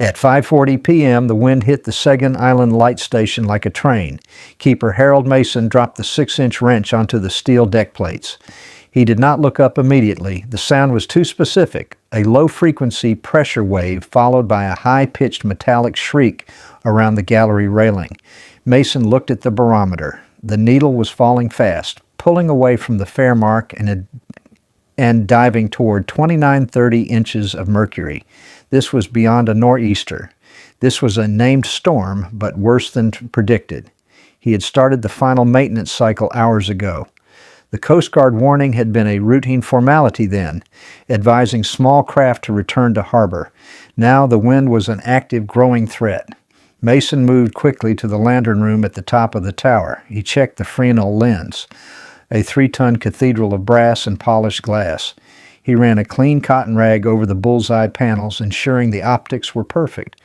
At 5:40 p.m., the wind hit the Seguin Island light station like a train. Keeper Harold Mason dropped the 6-inch wrench onto the steel deck plates. He did not look up immediately. The sound was too specific, a low-frequency pressure wave followed by a high-pitched metallic shriek around the gallery railing. Mason looked at the barometer. The needle was falling fast, pulling away from the fair mark and diving toward 2930 inches of mercury. This was beyond a nor'easter. This was a named storm, but worse than predicted. He had started the final maintenance cycle hours ago. The Coast Guard warning had been a routine formality then, advising small craft to return to harbor. Now the wind was an active, growing threat. Mason moved quickly to the lantern room at the top of the tower. He checked the Fresnel lens, a 3-ton cathedral of brass and polished glass. He ran a clean cotton rag over the bullseye panels, ensuring the optics were perfect.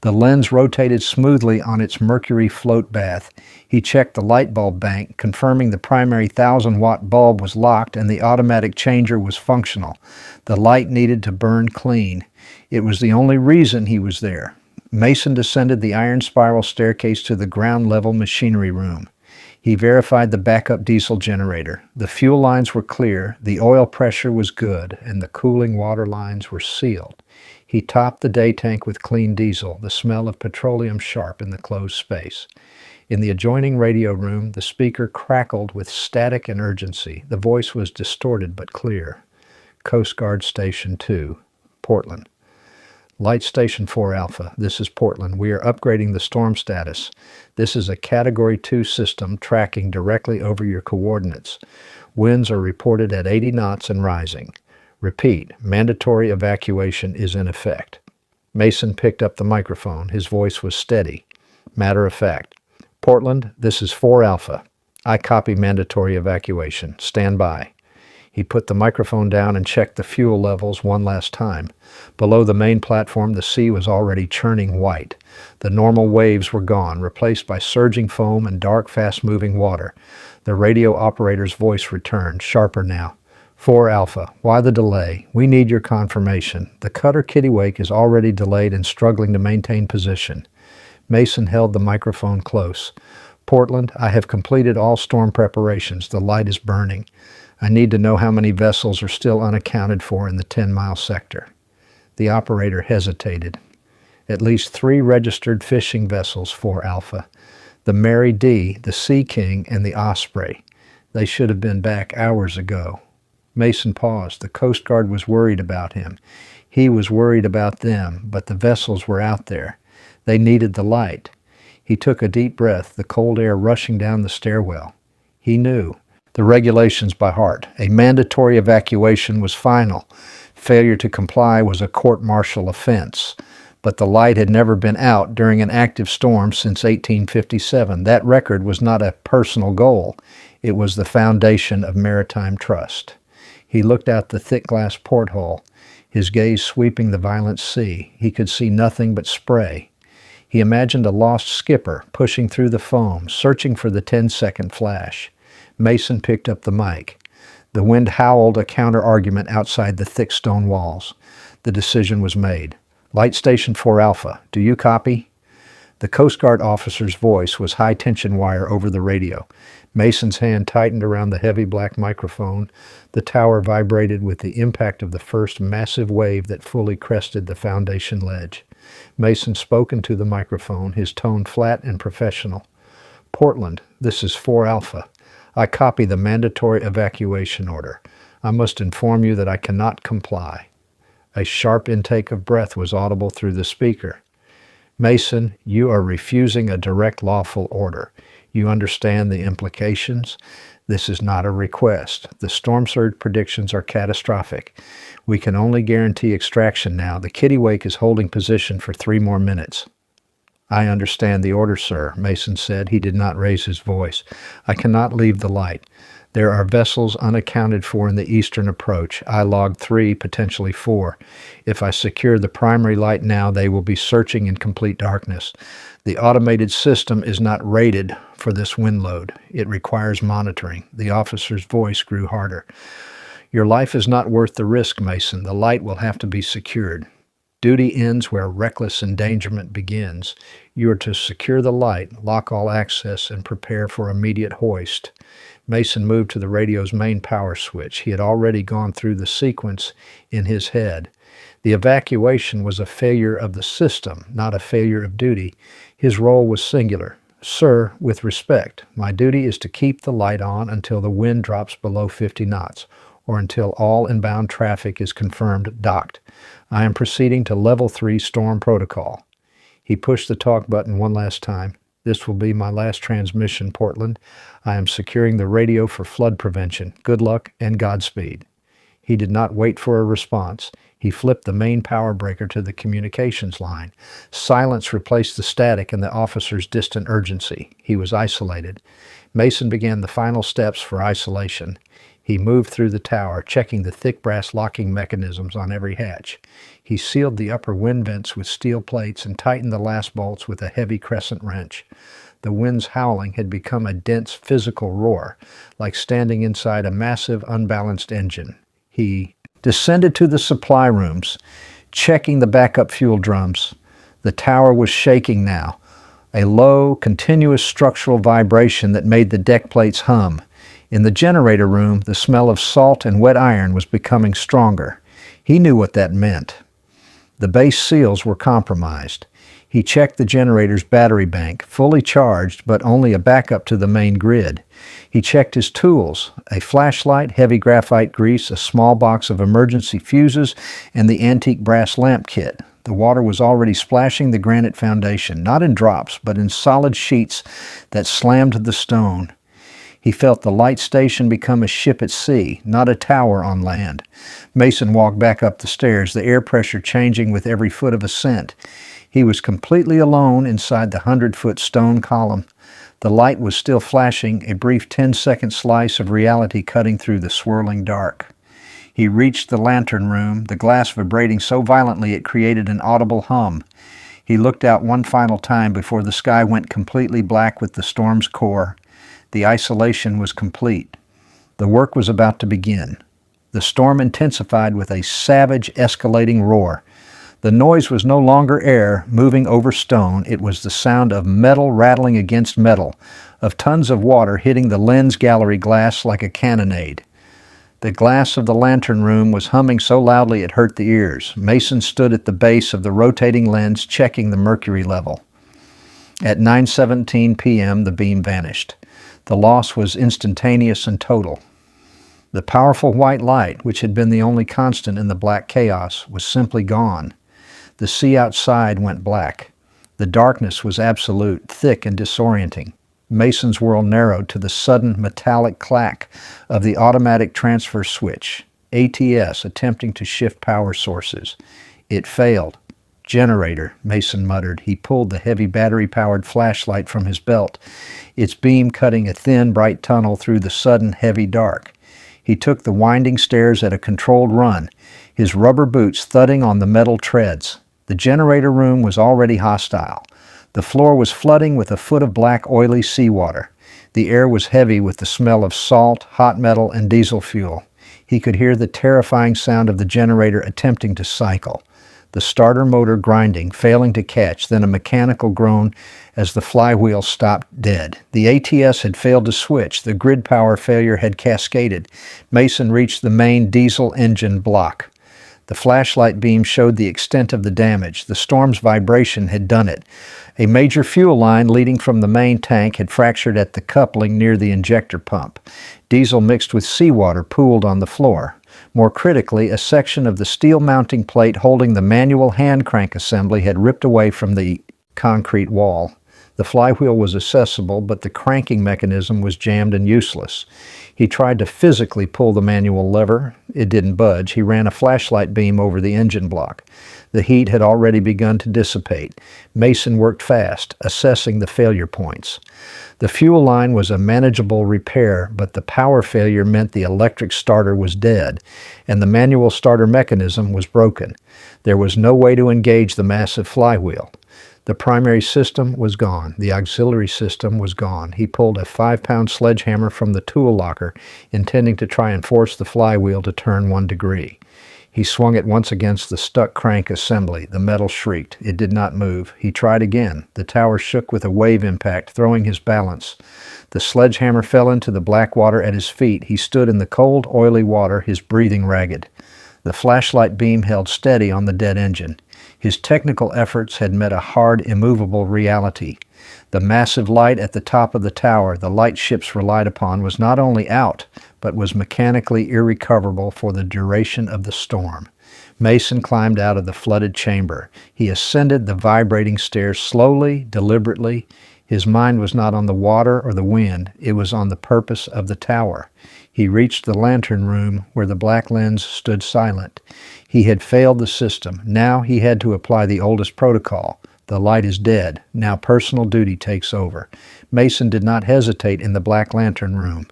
The lens rotated smoothly on its mercury float bath. He checked the light bulb bank, confirming the primary 1,000-watt bulb was locked and the automatic changer was functional. The light needed to burn clean. It was the only reason he was there. Mason descended the iron spiral staircase to the ground-level machinery room. He verified the backup diesel generator. The fuel lines were clear, the oil pressure was good, and the cooling water lines were sealed. He topped the day tank with clean diesel, the smell of petroleum sharp in the closed space. In the adjoining radio room, the speaker crackled with static and urgency. The voice was distorted but clear. Coast Guard Station 2, Portland. Light Station 4 Alpha, this is Portland. We are upgrading the storm status. This is a Category 2 system tracking directly over your coordinates. Winds are reported at 80 knots and rising. Repeat, mandatory evacuation is in effect. Mason picked up the microphone. His voice was steady. Matter of fact. Portland, this is 4 Alpha. I copy mandatory evacuation. Stand by. He put the microphone down and checked the fuel levels one last time. Below the main platform, the sea was already churning white. The normal waves were gone, replaced by surging foam and dark, fast-moving water. The radio operator's voice returned, sharper now. 4 Alpha, why the delay? We need your confirmation. The cutter Kittiwake is already delayed and struggling to maintain position. Mason held the microphone close. Portland, I have completed all storm preparations. The light is burning. I need to know how many vessels are still unaccounted for in the 10-mile sector. The operator hesitated. At least 3 registered fishing vessels, 4 Alpha. The Mary D., the Sea King, and the Osprey. They should have been back hours ago. Mason paused. The Coast Guard was worried about him. He was worried about them, but the vessels were out there. They needed the light. He took a deep breath, the cold air rushing down the stairwell. He knew the regulations by heart. A mandatory evacuation was final. Failure to comply was a court-martial offense. But the light had never been out during an active storm since 1857. That record was not a personal goal. It was the foundation of maritime trust. He looked out the thick glass porthole, his gaze sweeping the violent sea. He could see nothing but spray. He imagined a lost skipper pushing through the foam, searching for the 10-second flash. Mason picked up the mic. The wind howled a counter-argument outside the thick stone walls. The decision was made. Light Station 4 Alpha, do you copy? The Coast Guard officer's voice was high-tension wire over the radio. Mason's hand tightened around the heavy black microphone. The tower vibrated with the impact of the first massive wave that fully crested the foundation ledge. Mason spoke into the microphone, his tone flat and professional. Portland, this is 4 Alpha. I copy the mandatory evacuation order. I must inform you that I cannot comply. A sharp intake of breath was audible through the speaker. Mason, you are refusing a direct lawful order. You understand the implications? This is not a request. The storm surge predictions are catastrophic. We can only guarantee extraction now. The Kittiwake is holding position for 3 more minutes. I understand the order, sir, Mason said. He did not raise his voice. I cannot leave the light. There are vessels unaccounted for in the eastern approach. I logged 3, potentially 4. If I secure the primary light now, they will be searching in complete darkness. The automated system is not rated for this wind load. It requires monitoring. The officer's voice grew harder. Your life is not worth the risk, Mason. The light will have to be secured. Duty ends where reckless endangerment begins. You are to secure the light, lock all access, and prepare for immediate hoist. Mason moved to the radio's main power switch. He had already gone through the sequence in his head. The evacuation was a failure of the system, not a failure of duty. His role was singular. Sir, with respect, my duty is to keep the light on until the wind drops below 50 knots, or until all inbound traffic is confirmed docked. I am proceeding to Level 3 Storm Protocol. He pushed the talk button one last time. This will be my last transmission, Portland. I am securing the radio for flood prevention. Good luck and Godspeed. He did not wait for a response. He flipped the main power breaker to the communications line. Silence replaced the static and the officer's distant urgency. He was isolated. Mason began the final steps for isolation. He moved through the tower, checking the thick brass locking mechanisms on every hatch. He sealed the upper wind vents with steel plates and tightened the last bolts with a heavy crescent wrench. The wind's howling had become a dense physical roar, like standing inside a massive, unbalanced engine. He descended to the supply rooms, checking the backup fuel drums. The tower was shaking now, a low, continuous structural vibration that made the deck plates hum. In the generator room, the smell of salt and wet iron was becoming stronger. He knew what that meant. The base seals were compromised. He checked the generator's battery bank, fully charged, but only a backup to the main grid. He checked his tools, a flashlight, heavy graphite grease, a small box of emergency fuses, and the antique brass lamp kit. The water was already splashing the granite foundation, not in drops, but in solid sheets that slammed the stone. He felt the light station become a ship at sea, not a tower on land. Mason walked back up the stairs, the air pressure changing with every foot of ascent. He was completely alone inside the 100-foot stone column. The light was still flashing, a brief 10-second slice of reality cutting through the swirling dark. He reached the lantern room, the glass vibrating so violently it created an audible hum. He looked out one final time before the sky went completely black with the storm's core. The isolation was complete. The work was about to begin. The storm intensified with a savage, escalating roar. The noise was no longer air moving over stone. It was the sound of metal rattling against metal, of tons of water hitting the lens gallery glass like a cannonade. The glass of the lantern room was humming so loudly it hurt the ears. Mason stood at the base of the rotating lens, checking the mercury level. At 9:17 p.m., the beam vanished. The loss was instantaneous and total. The powerful white light, which had been the only constant in the black chaos, was simply gone. The sea outside went black. The darkness was absolute, thick and disorienting. Mason's world narrowed to the sudden metallic clack of the automatic transfer switch, ATS attempting to shift power sources. It failed. Generator, Mason muttered. He pulled the heavy battery-powered flashlight from his belt, its beam cutting a thin, bright tunnel through the sudden, heavy dark. He took the winding stairs at a controlled run, his rubber boots thudding on the metal treads. The generator room was already hostile. The floor was flooding with a foot of black, oily seawater. The air was heavy with the smell of salt, hot metal, and diesel fuel. He could hear the terrifying sound of the generator attempting to cycle. The starter motor grinding, failing to catch, then a mechanical groan as the flywheel stopped dead. The ATS had failed to switch. The grid power failure had cascaded. Mason reached the main diesel engine block. The flashlight beam showed the extent of the damage. The storm's vibration had done it. A major fuel line leading from the main tank had fractured at the coupling near the injector pump. Diesel mixed with seawater pooled on the floor. More critically, a section of the steel mounting plate holding the manual hand crank assembly had ripped away from the concrete wall. The flywheel was accessible, but the cranking mechanism was jammed and useless. He tried to physically pull the manual lever. It didn't budge. He ran a flashlight beam over the engine block. The heat had already begun to dissipate. Mason worked fast, assessing the failure points. The fuel line was a manageable repair, but the power failure meant the electric starter was dead, and the manual starter mechanism was broken. There was no way to engage the massive flywheel. The primary system was gone. The auxiliary system was gone. He pulled a 5-pound sledgehammer from the tool locker, intending to try and force the flywheel to turn 1 degree. He swung it once against the stuck crank assembly. The metal shrieked. It did not move. He tried again. The tower shook with a wave impact, throwing his balance. The sledgehammer fell into the black water at his feet. He stood in the cold, oily water, his breathing ragged. The flashlight beam held steady on the dead engine. His technical efforts had met a hard, immovable reality. The massive light at the top of the tower the light ships relied upon was not only out, but was mechanically irrecoverable for the duration of the storm. Mason climbed out of the flooded chamber. He ascended the vibrating stairs slowly, deliberately. His mind was not on the water or the wind. It was on the purpose of the tower. He reached the lantern room where the black lens stood silent. He had failed the system. Now he had to apply the oldest protocol. The light is dead. Now personal duty takes over. Mason did not hesitate in the black lantern room.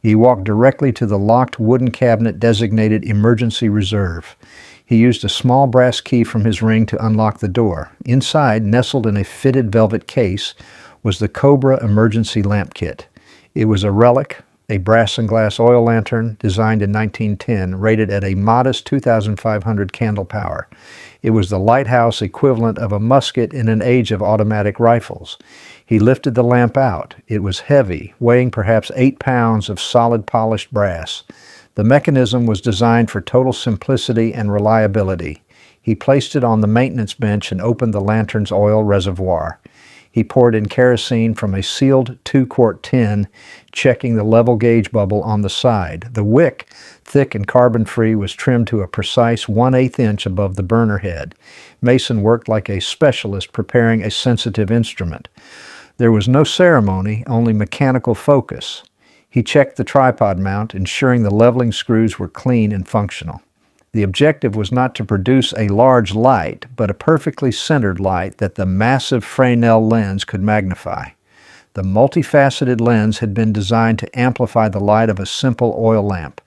He walked directly to the locked wooden cabinet designated Emergency Reserve. He used a small brass key from his ring to unlock the door. Inside, nestled in a fitted velvet case, was the Cobra emergency lamp kit. It was a relic, a brass and glass oil lantern designed in 1910, rated at a modest 2,500 candle power. It was the lighthouse equivalent of a musket in an age of automatic rifles. He lifted the lamp out. It was heavy, weighing perhaps 8 pounds of solid polished brass. The mechanism was designed for total simplicity and reliability. He placed it on the maintenance bench and opened the lantern's oil reservoir. He poured in kerosene from a sealed 2-quart tin, checking the level gauge bubble on the side. The wick, thick and carbon-free, was trimmed to a precise 1/8 inch above the burner head. Mason worked like a specialist preparing a sensitive instrument. There was no ceremony, only mechanical focus. He checked the tripod mount, ensuring the leveling screws were clean and functional. The objective was not to produce a large light, but a perfectly centered light that the massive Fresnel lens could magnify. The multifaceted lens had been designed to amplify the light of a simple oil lamp,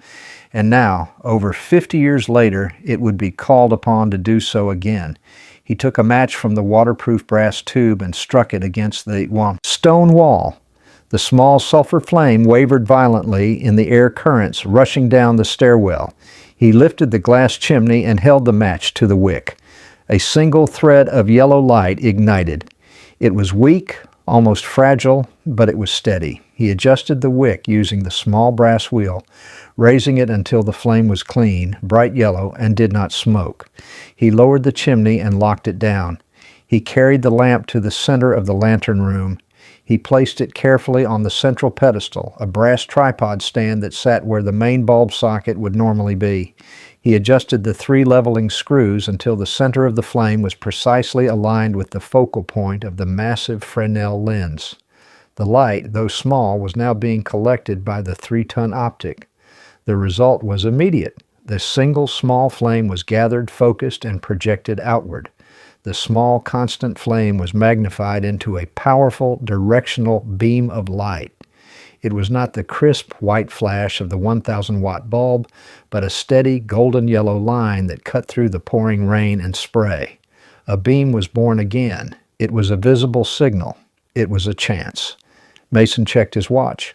and now, over 50 years later, it would be called upon to do so again. He took a match from the waterproof brass tube and struck it against the stone wall. The small sulfur flame wavered violently in the air currents rushing down the stairwell. He lifted the glass chimney and held the match to the wick. A single thread of yellow light ignited. It was weak, almost fragile, but it was steady. He adjusted the wick using the small brass wheel, raising it until the flame was clean, bright yellow, and did not smoke. He lowered the chimney and locked it down. He carried the lamp to the center of the lantern room. He placed it carefully on the central pedestal, a brass tripod stand that sat where the main bulb socket would normally be. He adjusted the 3 leveling screws until the center of the flame was precisely aligned with the focal point of the massive Fresnel lens. The light, though small, was now being collected by the 3-ton optic. The result was immediate. The single small flame was gathered, focused, and projected outward. The small, constant flame was magnified into a powerful, directional beam of light. It was not the crisp white flash of the 1,000-watt bulb, but a steady golden yellow line that cut through the pouring rain and spray. A beam was born again. It was a visible signal. It was a chance. Mason checked his watch.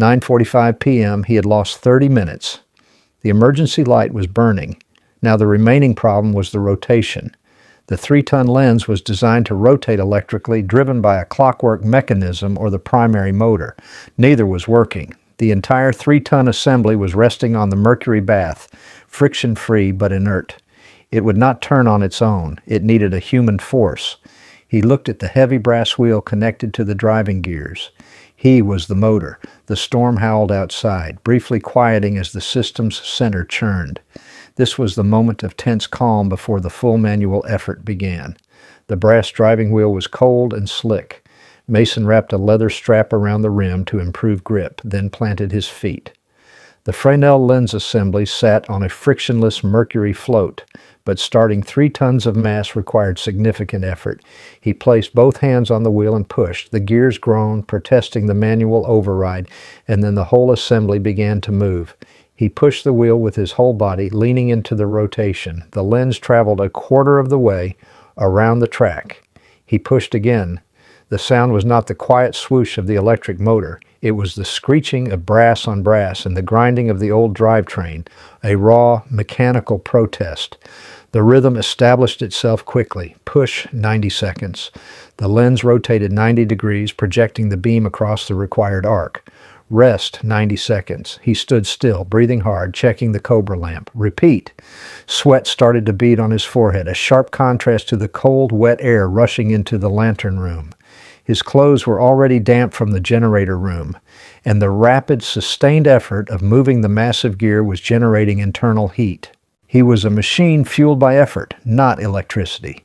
9:45 p.m. He had lost 30 minutes. The emergency light was burning. Now the remaining problem was the rotation. The 3-ton lens was designed to rotate electrically, driven by a clockwork mechanism or the primary motor. Neither was working. The entire 3-ton assembly was resting on the mercury bath, friction-free but inert. It would not turn on its own. It needed a human force. He looked at the heavy brass wheel connected to the driving gears. He was the motor. The storm howled outside, briefly quieting as the system's center churned. This was the moment of tense calm before the full manual effort began. The brass driving wheel was cold and slick. Mason wrapped a leather strap around the rim to improve grip, then planted his feet. The Fresnel lens assembly sat on a frictionless mercury float, but starting 3 tons of mass required significant effort. He placed both hands on the wheel and pushed. The gears groaned, protesting the manual override, and then the whole assembly began to move. He pushed the wheel with his whole body, leaning into the rotation. The lens traveled a quarter of the way around the track. He pushed again. The sound was not the quiet swoosh of the electric motor. It was the screeching of brass on brass and the grinding of the old drivetrain, a raw, mechanical protest. The rhythm established itself quickly. Push, 90 seconds. The lens rotated 90 degrees, projecting the beam across the required arc. Rest, 90 seconds. He stood still, breathing hard, checking the Cobra lamp. Repeat. Sweat started to bead on his forehead, a sharp contrast to the cold, wet air rushing into the lantern room. His clothes were already damp from the generator room, and the rapid, sustained effort of moving the massive gear was generating internal heat. He was a machine fueled by effort, not electricity.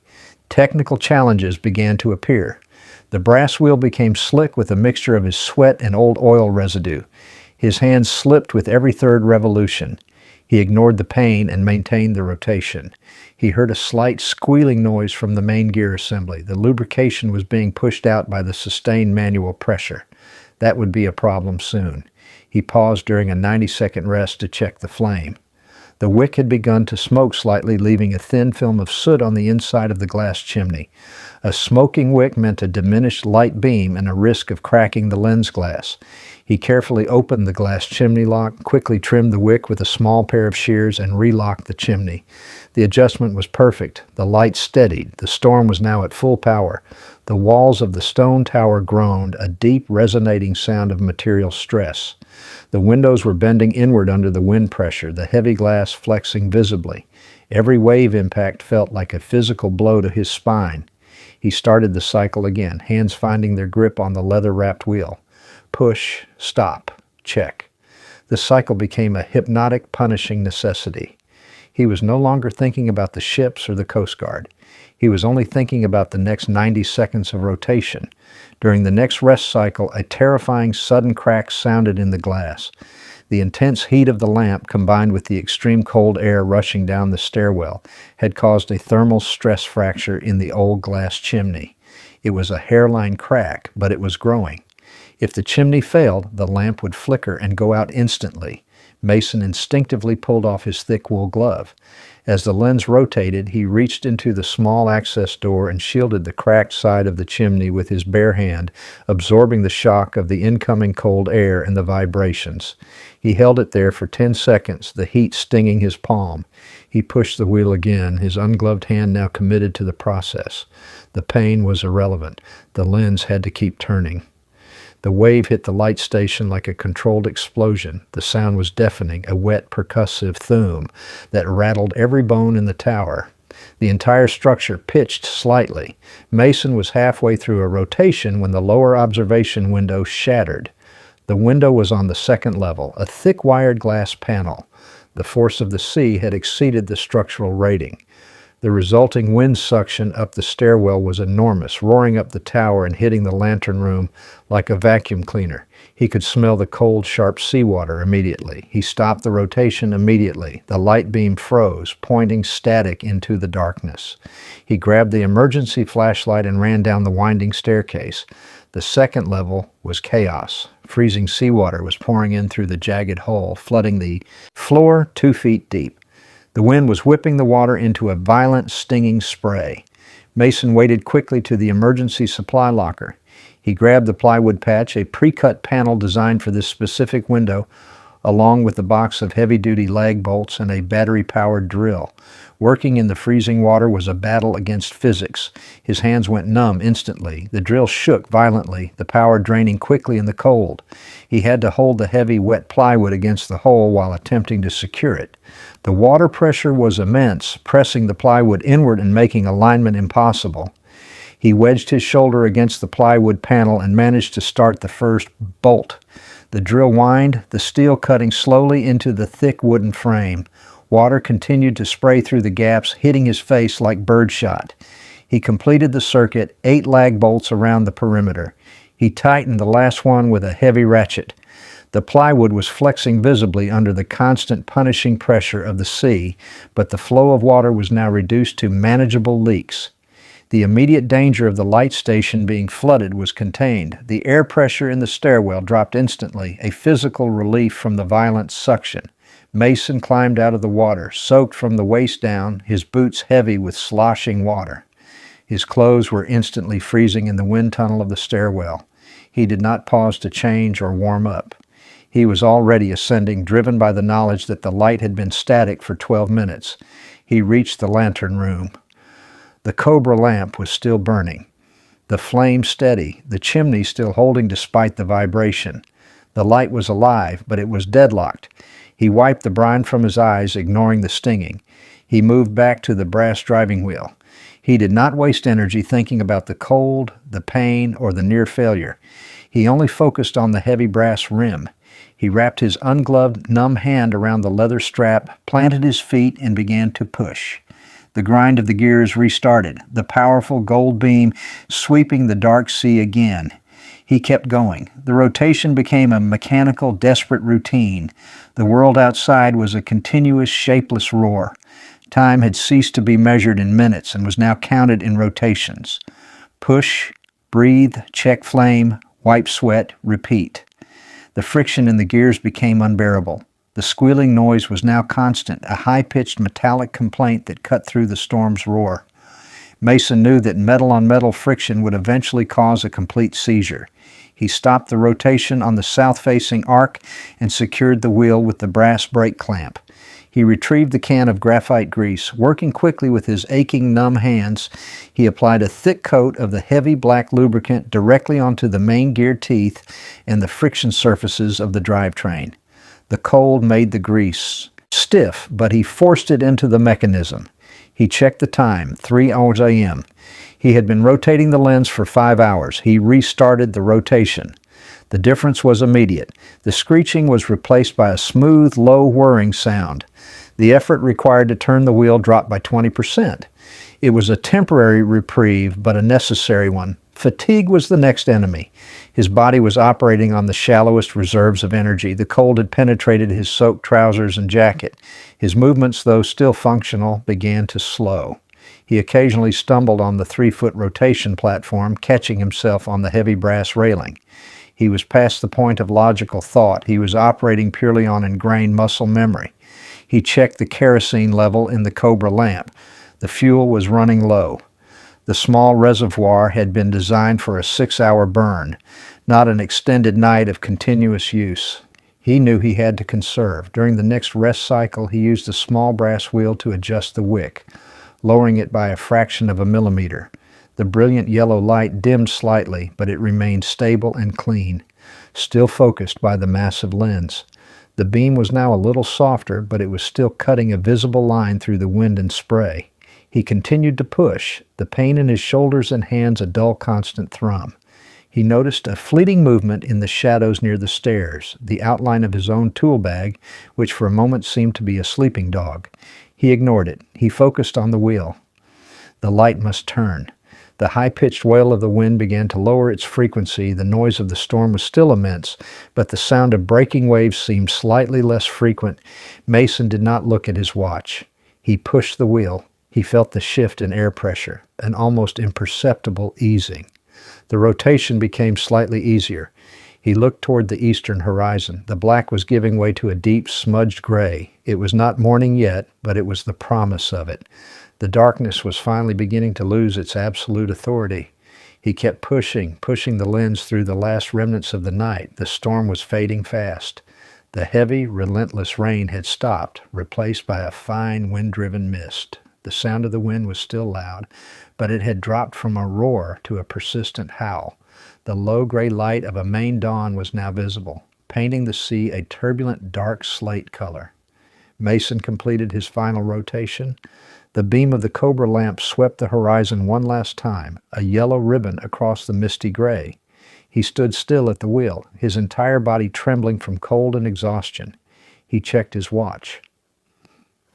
Technical challenges began to appear. The brass wheel became slick with a mixture of his sweat and old oil residue. His hands slipped with every third revolution. He ignored the pain and maintained the rotation. He heard a slight squealing noise from the main gear assembly. The lubrication was being pushed out by the sustained manual pressure. That would be a problem soon. He paused during a 90-second rest to check the flame. The wick had begun to smoke slightly, leaving a thin film of soot on the inside of the glass chimney. A smoking wick meant a diminished light beam and a risk of cracking the lens glass. He carefully opened the glass chimney lock, quickly trimmed the wick with a small pair of shears, and relocked the chimney. The adjustment was perfect. The light steadied. The storm was now at full power. The walls of the stone tower groaned, a deep, resonating sound of material stress. The windows were bending inward under the wind pressure, the heavy glass flexing visibly. Every wave impact felt like a physical blow to his spine. He started the cycle again, hands finding their grip on the leather-wrapped wheel. Push, stop, check. The cycle became a hypnotic, punishing necessity. He was no longer thinking about the ships or the Coast Guard. He was only thinking about the next 90 seconds of rotation. During the next rest cycle, a terrifying sudden crack sounded in the glass. The intense heat of the lamp, combined with the extreme cold air rushing down the stairwell, had caused a thermal stress fracture in the old glass chimney. It was a hairline crack, but it was growing. If the chimney failed, the lamp would flicker and go out instantly. Mason instinctively pulled off his thick wool glove. As the lens rotated, he reached into the small access door and shielded the cracked side of the chimney with his bare hand, absorbing the shock of the incoming cold air and the vibrations. He held it there for 10 seconds, the heat stinging his palm. He pushed the wheel again, his ungloved hand now committed to the process. The pain was irrelevant. The lens had to keep turning. The wave hit the light station like a controlled explosion. The sound was deafening, a wet, percussive thum that rattled every bone in the tower. The entire structure pitched slightly. Mason was halfway through a rotation when the lower observation window shattered. The window was on the second level, a thick wired glass panel. The force of the sea had exceeded the structural rating. The resulting wind suction up the stairwell was enormous, roaring up the tower and hitting the lantern room like a vacuum cleaner. He could smell the cold, sharp seawater immediately. He stopped the rotation immediately. The light beam froze, pointing static into the darkness. He grabbed the emergency flashlight and ran down the winding staircase. The second level was chaos. Freezing seawater was pouring in through the jagged hole, flooding the floor 2 feet deep. The wind was whipping the water into a violent, stinging spray. Mason waded quickly to the emergency supply locker. He grabbed the plywood patch, a pre-cut panel designed for this specific window, along with a box of heavy-duty lag bolts and a battery-powered drill. Working in the freezing water was a battle against physics. His hands went numb instantly. The drill shook violently, the power draining quickly in the cold. He had to hold the heavy, wet plywood against the hole while attempting to secure it. The water pressure was immense, pressing the plywood inward and making alignment impossible. He wedged his shoulder against the plywood panel and managed to start the first bolt. The drill whined, the steel cutting slowly into the thick wooden frame. Water continued to spray through the gaps, hitting his face like birdshot. He completed the circuit, 8 lag bolts around the perimeter. He tightened the last one with a heavy ratchet. The plywood was flexing visibly under the constant punishing pressure of the sea, but the flow of water was now reduced to manageable leaks. The immediate danger of the light station being flooded was contained. The air pressure in the stairwell dropped instantly, a physical relief from the violent suction. Mason climbed out of the water, soaked from the waist down, his boots heavy with sloshing water. His clothes were instantly freezing in the wind tunnel of the stairwell. He did not pause to change or warm up. He was already ascending, driven by the knowledge that the light had been static for 12 minutes. He reached the lantern room. The cobra lamp was still burning. The flame steady, the chimney still holding despite the vibration. The light was alive, but it was deadlocked. He wiped the brine from his eyes, ignoring the stinging. He moved back to the brass driving wheel. He did not waste energy thinking about the cold, the pain, or the near failure. He only focused on the heavy brass rim. He wrapped his ungloved, numb hand around the leather strap, planted his feet, and began to push. The grind of the gears restarted, the powerful gold beam sweeping the dark sea again. He kept going. The rotation became a mechanical, desperate routine. The world outside was a continuous, shapeless roar. Time had ceased to be measured in minutes and was now counted in rotations. Push, breathe, check flame, wipe sweat, repeat. The friction in the gears became unbearable. The squealing noise was now constant, a high-pitched metallic complaint that cut through the storm's roar. Mason knew that metal-on-metal friction would eventually cause a complete seizure. He stopped the rotation on the south-facing arc and secured the wheel with the brass brake clamp. He retrieved the can of graphite grease. Working quickly with his aching, numb hands, he applied a thick coat of the heavy black lubricant directly onto the main gear teeth and the friction surfaces of the drivetrain. The cold made the grease stiff, but he forced it into the mechanism. He checked the time, 3 a.m. He had been rotating the lens for 5 hours. He restarted the rotation. The difference was immediate. The screeching was replaced by a smooth, low whirring sound. The effort required to turn the wheel dropped by 20%. It was a temporary reprieve, but a necessary one. Fatigue was the next enemy. His body was operating on the shallowest reserves of energy. The cold had penetrated his soaked trousers and jacket. His movements, though still functional, began to slow. He occasionally stumbled on the 3-foot rotation platform, catching himself on the heavy brass railing. He was past the point of logical thought. He was operating purely on ingrained muscle memory. He checked the kerosene level in the Cobra lamp. The fuel was running low. The small reservoir had been designed for a 6-hour burn, not an extended night of continuous use. He knew he had to conserve. During the next rest cycle, he used a small brass wheel to adjust the wick, lowering it by a fraction of a millimeter. The brilliant yellow light dimmed slightly, but it remained stable and clean, still focused by the massive lens. The beam was now a little softer, but it was still cutting a visible line through the wind and spray. He continued to push, the pain in his shoulders and hands a dull, constant thrum. He noticed a fleeting movement in the shadows near the stairs, the outline of his own tool bag, which for a moment seemed to be a sleeping dog. He ignored it. He focused on the wheel. The light must turn. The high-pitched wail of the wind began to lower its frequency. The noise of the storm was still immense, but the sound of breaking waves seemed slightly less frequent. Mason did not look at his watch. He pushed the wheel. He felt the shift in air pressure, an almost imperceptible easing. The rotation became slightly easier. He looked toward the eastern horizon. The black was giving way to a deep, smudged gray. It was not morning yet, but it was the promise of it. The darkness was finally beginning to lose its absolute authority. He kept pushing the lens through the last remnants of the night. The storm was fading fast. The heavy, relentless rain had stopped, replaced by a fine, wind-driven mist. The sound of the wind was still loud, but it had dropped from a roar to a persistent howl. The low gray light of a Maine dawn was now visible, painting the sea a turbulent, dark slate color. Mason completed his final rotation. The beam of the Cobra lamp swept the horizon one last time, a yellow ribbon across the misty gray. He stood still at the wheel, his entire body trembling from cold and exhaustion. He checked his watch.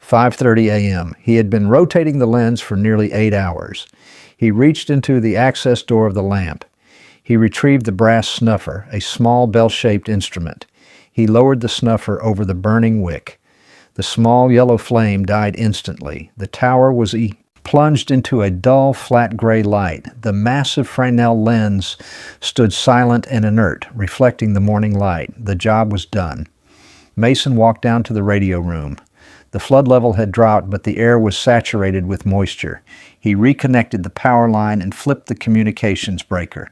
5:30 a.m. He had been rotating the lens for nearly 8 hours. He reached into the access door of the lamp. He retrieved the brass snuffer, a small bell-shaped instrument. He lowered the snuffer over the burning wick. The small yellow flame died instantly. The tower was plunged into a dull, flat gray light. The massive Fresnel lens stood silent and inert, reflecting the morning light. The job was done. Mason walked down to the radio room. The flood level had dropped, but the air was saturated with moisture. He reconnected the power line and flipped the communications breaker.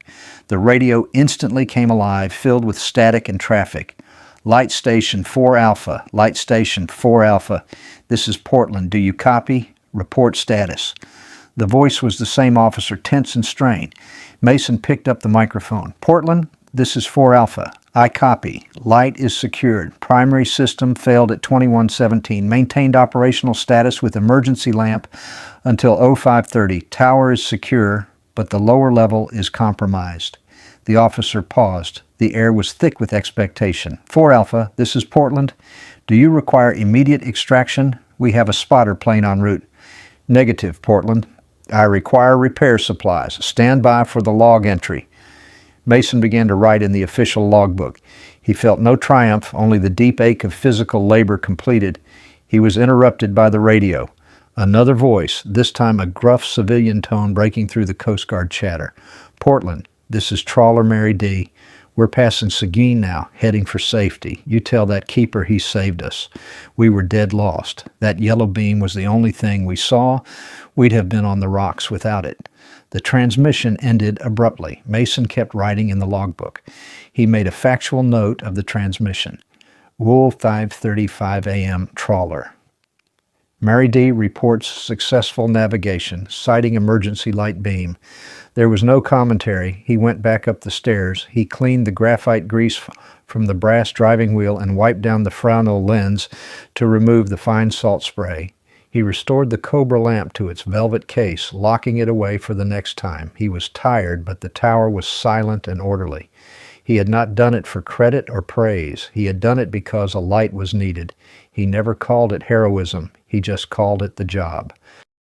The radio instantly came alive, filled with static and traffic. Light Station 4 Alpha, Light Station 4 Alpha. This is Portland. Do you copy? Report status. The voice was the same officer, tense and strained. Mason picked up the microphone. Portland, this is 4 Alpha. I copy. Light is secured. Primary system failed at 2117. Maintained operational status with emergency lamp until 0530. Tower is secure, but the lower level is compromised. The officer paused. The air was thick with expectation. 4 Alpha, this is Portland. Do you require immediate extraction? We have a spotter plane en route. Negative, Portland. I require repair supplies. Stand by for the log entry. Mason began to write in the official logbook. He felt no triumph, only the deep ache of physical labor completed. He was interrupted by the radio. Another voice, this time a gruff civilian tone breaking through the Coast Guard chatter. Portland, this is Trawler Mary D. We're passing Seguin now, heading for safety. You tell that keeper he saved us. We were dead lost. That yellow beam was the only thing we saw. We'd have been on the rocks without it. The transmission ended abruptly. Mason kept writing in the logbook. He made a factual note of the transmission. Wool 5:35 a.m. trawler. Mary D. reports successful navigation, sighting emergency light beam. There was no commentary. He went back up the stairs. He cleaned the graphite grease from the brass driving wheel and wiped down the Fresnel lens to remove the fine salt spray. He restored the Cobra lamp to its velvet case, locking it away for the next time. He was tired, but the tower was silent and orderly. He had not done it for credit or praise. He had done it because a light was needed. He never called it heroism. He just called it the job.